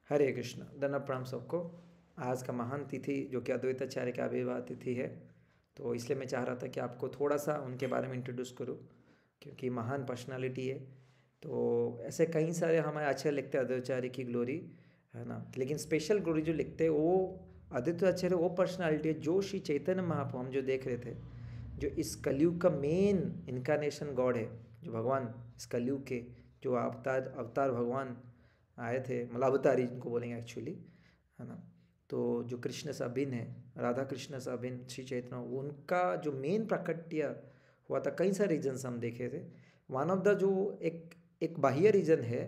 हरे कृष्ण, धन्यवाद प्रणाम सबको। आज का महान तिथि जो कि अद्वैताचार्य की आविर्भाव तिथि है, तो इसलिए मैं चाह रहा था कि आपको थोड़ा सा उनके बारे में इंट्रोड्यूस करूं, क्योंकि महान पर्सनालिटी है। तो ऐसे कई सारे हमारे अच्छे लिखते हैं अद्वैताचार्य की ग्लोरी, है ना। लेकिन स्पेशल ग्लोरी जो लिखते हैं वो अद्वैताचार्य, वो पर्सनालिटी है जो श्री चैतन्य महाप्रभु हम जो देख रहे थे, जो इस कलयुग का मेन इनकारनेशन गॉड है, जो भगवान इस कलयुग के जो अवतार अवतार भगवान आए थे, मतलब अवतारी जिनको बोलेंगे एक्चुअली, है ना। तो जो कृष्ण से अभिन्न है, राधा कृष्ण से अभिन्न श्री चैतन्य, उनका जो मेन प्राकट्य हुआ था, कई सारे रीजन्स हम देखे थे। वन ऑफ द जो एक एक बाह्य रीजन है,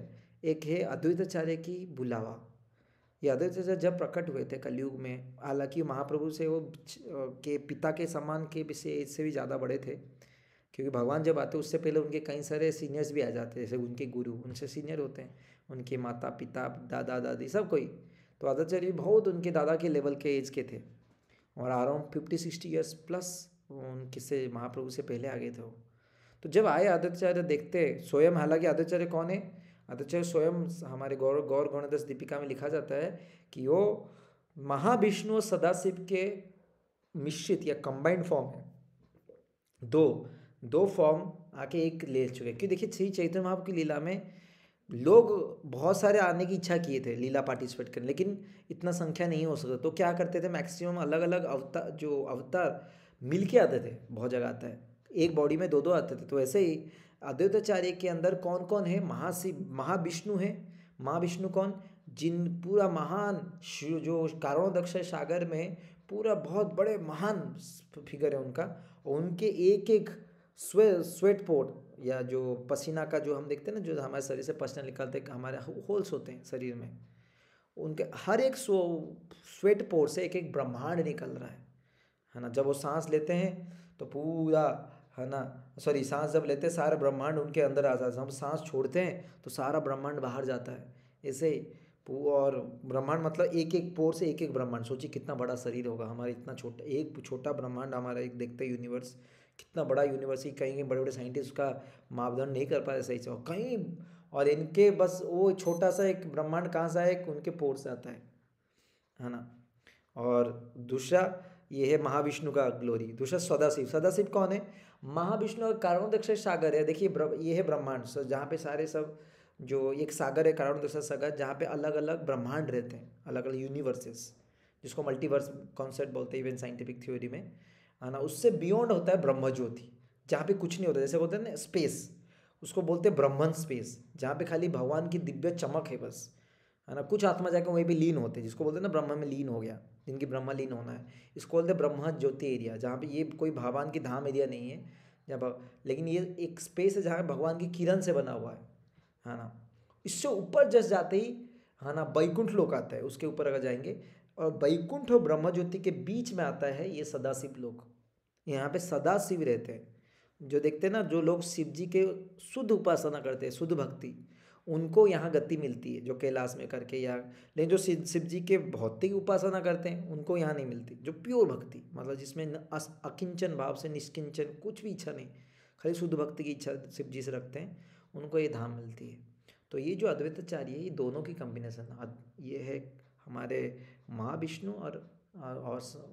एक है अद्वैताचार्य की बुलावा। ये अद्वैताचार्य जब प्रकट हुए थे कलयुग में, हालांकि महाप्रभु से वो के पिता के समान के विषय से भी ज़्यादा बड़े थे, क्योंकि भगवान जब आते उससे पहले उनके कई सारे सीनियर्स भी आ जाते हैं, जैसे उनके गुरु उनसे सीनियर होते हैं, उनके माता पिता दादा दादी सब कोई। तो आचार्य भी बहुत उनके दादा के लेवल के एज के थे, और अराउंड 50-60 ईयर्स प्लस उनके से महाप्रभु से पहले आ गए थे वो। तो जब आए आदित्याचार्य देखते स्वयं, हालांकि आदित्याचार्य कौन है, आदित्याचार्य स्वयं हमारे गौर गौर गणेश दीपिका में लिखा जाता है कि वो महाविष्णु और सदाशिव के मिश्रित या कंबाइंड फॉर्म है। दो दो फॉर्म आके एक ले चुके, क्योंकि देखिए श्री चैतन्य महाप्रभु की लीला में लोग बहुत सारे आने की इच्छा किए थे लीला पार्टिसिपेट करने, लेकिन इतना संख्या नहीं हो सकता। तो क्या करते थे, मैक्सिमम अलग अलग अवतार, जो अवतार मिल के आते थे, बहुत जगह आता है, एक बॉडी में दो दो आते थे। तो ऐसे ही अद्वैताचार्य के अंदर कौन कौन है, महाशिव महाविष्णु है। महाविष्णु कौन, जिन पूरा महान जो कारणोदक्ष सागर में पूरा बहुत बड़े महान फिगर है उनका, और उनके एक एक स्वेट पोर्ट या जो पसीना का जो हम देखते हैं ना, जो हमारे शरीर से पसीना निकलते हैं, हमारे होल्स होते हैं शरीर में, उनके हर एक स्वेट पोर्ट से एक एक ब्रह्मांड निकल रहा है ना। जब वो सांस लेते हैं तो पूरा, है ना, सॉरी, सांस जब लेते हैं सारा ब्रह्मांड उनके अंदर आ जाता है, हम सांस छोड़ते हैं तो सारा ब्रह्मांड बाहर जाता है। ऐसे और ब्रह्मांड मतलब एक एक पोर से एक एक ब्रह्मांड, सोचिए कितना बड़ा शरीर होगा हमारा, इतना छोटा एक छोटा ब्रह्मांड हमारा, एक देखते यूनिवर्स कितना बड़ा यूनिवर्स ही, कहीं बड़े बड़े साइंटिस्ट उसका मापदंड नहीं कर पाए सही से कहीं, और इनके बस वो छोटा सा एक ब्रह्मांड कहाँ से आया, एक उनके पोर से आता है ना। और दूसरा ये है महाविष्णु का ग्लोरी। दूसरा सदाशिव, सदाशिव कौन है, महाविष्णु का कारणोदक्ष सागर है। देखिए ये है ब्रह्मांड जहाँ पे सारे सब, जो एक सागर है कारणोदक्ष सागर, जहाँ पे अलग अलग ब्रह्मांड रहते हैं, अलग अलग यूनिवर्सेस, जिसको मल्टीवर्स कॉन्सेप्ट बोलते हैं इवन साइंटिफिक थ्योरी में, है ना। उससे बियॉन्ड होता है ब्रह्म ज्योति, जहाँ पे कुछ नहीं होता, जैसे बोलते हैं ना स्पेस, उसको बोलते हैं ब्रह्मन स्पेस, जहाँ पे खाली भगवान की दिव्य चमक है बस, है ना। कुछ आत्मा जाकर वहीं पे लीन होते हैं, जिसको बोलते हैं ना ब्रह्म में लीन हो गया, जिनकी ब्रह्म लीन होना है, इसको बोलते हैं ब्रह्म ज्योति एरिया, जहाँ पे ये कोई भगवान की धाम एरिया नहीं है, जब लेकिन ये एक स्पेस है जहाँ भगवान की किरण से बना हुआ है ना। इससे ऊपर जस्ट जाते ही, है ना, वैकुंठ लोक आता है, उसके ऊपर अगर जाएंगे, और वैकुंठ और ब्रह्म ज्योति के बीच में आता है ये सदाशिव लोक। यहाँ पे सदाशिव रहते हैं, जो देखते हैं ना, जो लोग शिव जी के शुद्ध उपासना करते हैं, शुद्ध भक्ति, उनको यहाँ गति मिलती है, जो कैलाश में करके, या लेकिन जो शिव जी के भौतिक उपासना करते हैं उनको यहाँ नहीं मिलती। जो प्योर भक्ति, मतलब जिसमें अकिंचन भाव से, निष्किंचन, कुछ भी इच्छा नहीं, खाली शुद्ध भक्ति की इच्छा शिव जी से रखते हैं, उनको ये धाम मिलती है। तो ये जो अद्वैताचार्य है, ये दोनों की कॉम्बिनेशन, ये है हमारे महाविष्णु और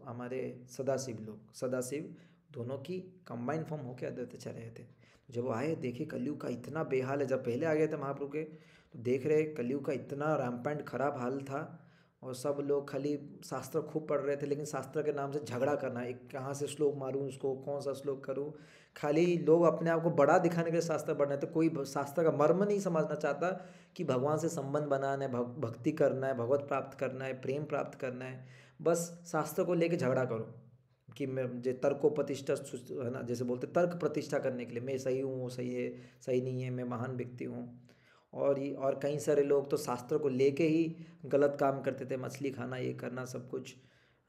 हमारे सदाशिव लोग, सदाशिव दोनों की कंबाइंड फॉर्म होकर अद्वैताचार्य थे। जब वो आए, देखे कलयुग का इतना बेहाल है, जब पहले आ गए थे महाप्रभु के, तो देख रहे कलयुग का इतना रैम्पेंट खराब हाल था, और सब लोग खाली शास्त्र खूब पढ़ रहे थे, लेकिन शास्त्र के नाम से झगड़ा करना, एक कहाँ से श्लोक मारूं, उसको कौन सा श्लोक करूं, खाली लोग अपने आप को बड़ा दिखाने के लिए शास्त्र पढ़ रहे थे। कोई शास्त्र का मर्म नहीं समझना चाहता कि भगवान से संबंध बनाना है, भक्ति करना है, भगवत प्राप्त करना है, प्रेम प्राप्त करना है, बस शास्त्र को लेके झगड़ा करो कि मैं जो तर्कोपतिष्ठा, है ना, जैसे बोलते तर्क प्रतिष्ठा करने के लिए, मैं सही हूँ, वो सही है, सही नहीं है, मैं महान व्यक्ति हूँ। और कई सारे लोग तो शास्त्र को लेके ही गलत काम करते थे, मछली खाना, ये करना, सब कुछ,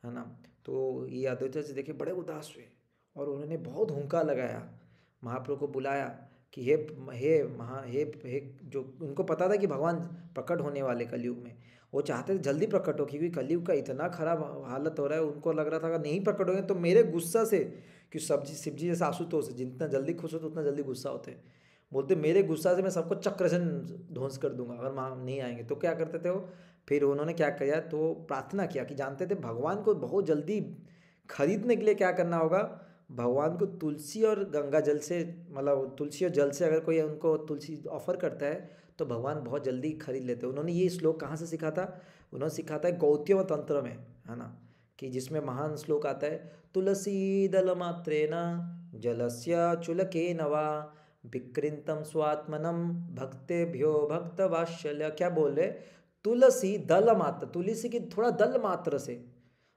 है ना। तो ये अद्वैत से देखे बड़े उदास हुए, और उन्होंने बहुत हुंका लगाया, महाप्रभु को बुलाया कि हे, जो उनको पता था कि भगवान प्रकट होने वाले कलयुग में, वो चाहते थे जल्दी प्रकट हो, क्योंकि कलयुग का इतना खराब हालत हो रहा है, उनको लग रहा था अगर नहीं प्रकट होंगे तो मेरे गुस्सा से, कि शिव जी जैसे आशुतोष है, जितना जल्दी खुश होते उतना जल्दी गुस्सा होते हैं, बोलते मेरे गुस्सा से मैं सबको चक्र से ध्वंस कर दूंगा अगर वहाँ नहीं आएंगे। तो क्या करते थे वो, फिर उन्होंने क्या किया, तो प्रार्थना किया कि जानते थे भगवान को बहुत जल्दी खरीदने के लिए क्या करना होगा, भगवान को तुलसी और गंगा जल से, मतलब तुलसी और जल से अगर कोई उनको तुलसी ऑफर करता है तो भगवान बहुत जल्दी खरीद लेते हैं। उन्होंने ये श्लोक कहाँ से सीखा था, उन्होंने सीखा था गौत्यम तंत्र में, है ना, कि जिसमें महान श्लोक आता है, तुलसी दल मात्रेण जलस्य चुलके नवा विकृंतम स्वात्मनम भक्तेभ्यो भक्त वात्सल्य। क्या बोल रहे, तुलसी दल मात्र, तुलसी की थोड़ा दल मात्र से,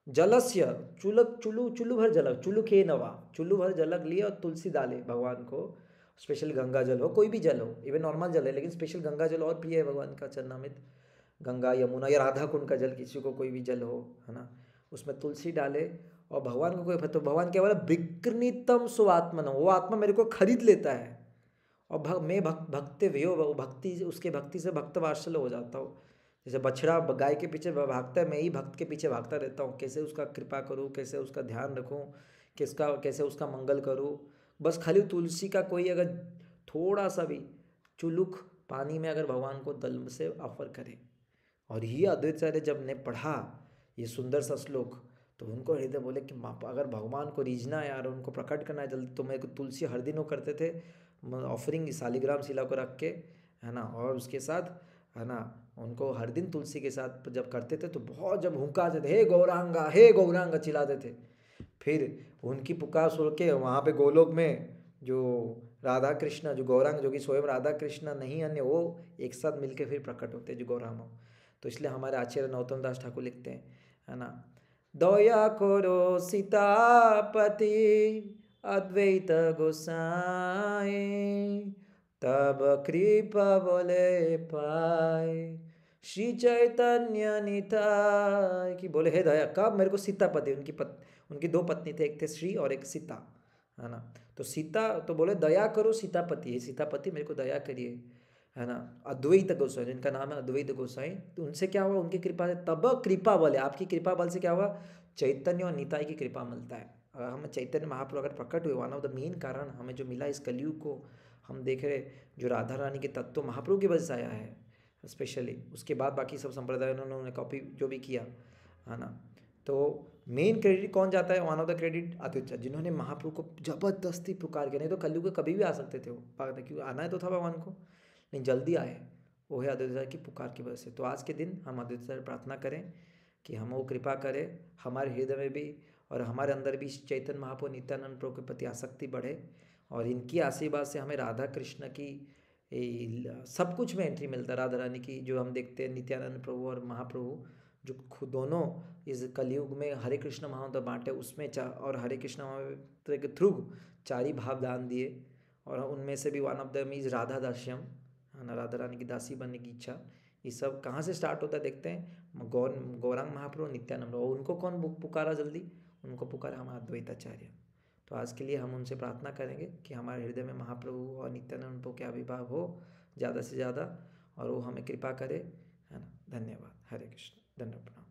जलस्य चुलक चुलू चुल्लू भर जलक चुलुके नवा, चुल्लू भर जलक लिए और तुलसी डाले भगवान को, स्पेशल गंगा जल हो, कोई भी जल हो, इवन नॉर्मल जल है लेकिन स्पेशल गंगा जल और प्रिय है भगवान का चरणामृत, गंगा यमुना या राधा कुंड का जल, किसी को कोई भी जल हो, है ना, उसमें तुलसी डाले और भगवान को कोई, तो भगवान क्या बोला, विकृतम स्वात्मन, वो आत्मा मेरे को खरीद लेता है और मैं भक्ति व्यो, वो भक्ति, उसके भक्ति से भक्त वात्सल्य हो जाता हूँ। जैसे बछड़ा गाय के पीछे भागता है, मैं ही भक्त के पीछे भागता रहता हूँ, कैसे उसका कृपा करूँ, कैसे उसका ध्यान रखूँ, कैसे उसका मंगल करूँ। बस खाली तुलसी का कोई अगर थोड़ा सा भी चुलुक पानी में अगर भगवान को दल से ऑफर करे। और ये अद्वैताचार्य जब ने पढ़ा ये सुंदर सा श्लोक, तो उनको हृदय बोले कि अगर भगवान को रीझना है यार, उनको प्रकट करना है जल्दी, तो मेरे को तुलसी हर दिन वो करते थे ऑफरिंग शालिग्राम शिला को रख के, है ना, और उसके साथ, है ना, उनको हर दिन तुलसी के साथ जब करते थे तो बहुत, जब हुंकाते थे हे गौरांगा चिल्लाते थे, फिर उनकी पुकार सुन के वहाँ पे गोलोक में जो राधा कृष्ण, जो गौरांग, जो कि स्वयं राधा कृष्ण नहीं अन्य, वो एक साथ मिलके फिर प्रकट होते हैं जो गौरांग हो। तो इसलिए हमारे आचार्य नरोत्तम दास ठाकुर लिखते हैं, है ना, दया करो सीतापति अद्वैत गोसाई, तब कृपा बोले पाए श्री चैतन्य निताय। कि बोले हे दया, कब मेरे को सीतापति, उनकी दो पत्नी थे, एक थे श्री और एक सीता, है ना, तो सीता, तो बोले दया करो सीतापति, हे सीतापति मेरे को दया करिए, है ना, अद्वैत गोसाई, जिनका नाम है अद्वैत गोसाई, तो उनसे क्या हुआ, उनकी कृपा से, तब कृपा बल, आपकी कृपा बल से क्या हुआ, चैतन्य और निताई की कृपा मिलता है। अगर हमें चैतन्य महाप्रभु अगर प्रकट हुए, वन ऑफ द मेन कारण हमें जो मिला इस कलयुग को, हम देख रहे जो राधा रानी के तत्व महाप्रभु की वजह से आया है स्पेशली, उसके बाद बाकी सब संप्रदाय उन्होंने कॉपी जो भी किया, है ना, तो मेन क्रेडिट कौन जाता है, वन ऑफ द क्रेडिट अद्वैत, जिन्होंने महाप्रभु को जबरदस्ती पुकार किया, नहीं तो कलयुग में कभी भी आ सकते थे वो, क्योंकि आना है तो था भगवान को, नहीं जल्दी आए, वो है अद्वैताचार्य की पुकार की वजह से। तो आज के दिन हम अद्वैताचार्य प्रार्थना करें कि हम वो कृपा करें हमारे हृदय में भी और हमारे अंदर भी चैतन्य महाप्रभु नित्यानंद प्रभु के प्रति आसक्ति बढ़े, और इनकी आशीर्वाद से हमें राधा कृष्ण की सब कुछ में एंट्री मिलता है, राधा रानी की जो हम देखते हैं नित्यानंद प्रभु और महाप्रभु जो खुद दोनों इस कलयुग में हरे कृष्ण महामंत्र बांटे, उसमें और हरे कृष्ण महामंत्र के थ्रू 4 ही भाव दान दिए, और उनमें से भी वन ऑफ द मीज राधा दास्यम, है ना, राधा रानी की दासी बनने की इच्छा। ये सब कहाँ से स्टार्ट होता है देखते हैं, गौरांग महाप्रभु नित्यानंद, और उनको कौन पुकारा जल्दी, उनको पुकारा हमारा अद्वैताचार्य। तो आज के लिए हम उनसे प्रार्थना करेंगे कि हमारे हृदय में महाप्रभु और नित्यानंद प्रभु के आविर्भाव हो ज़्यादा से ज़्यादा, और वो हमें कृपा करे, है ना। धन्यवाद। हरे कृष्ण। धन्यवाद।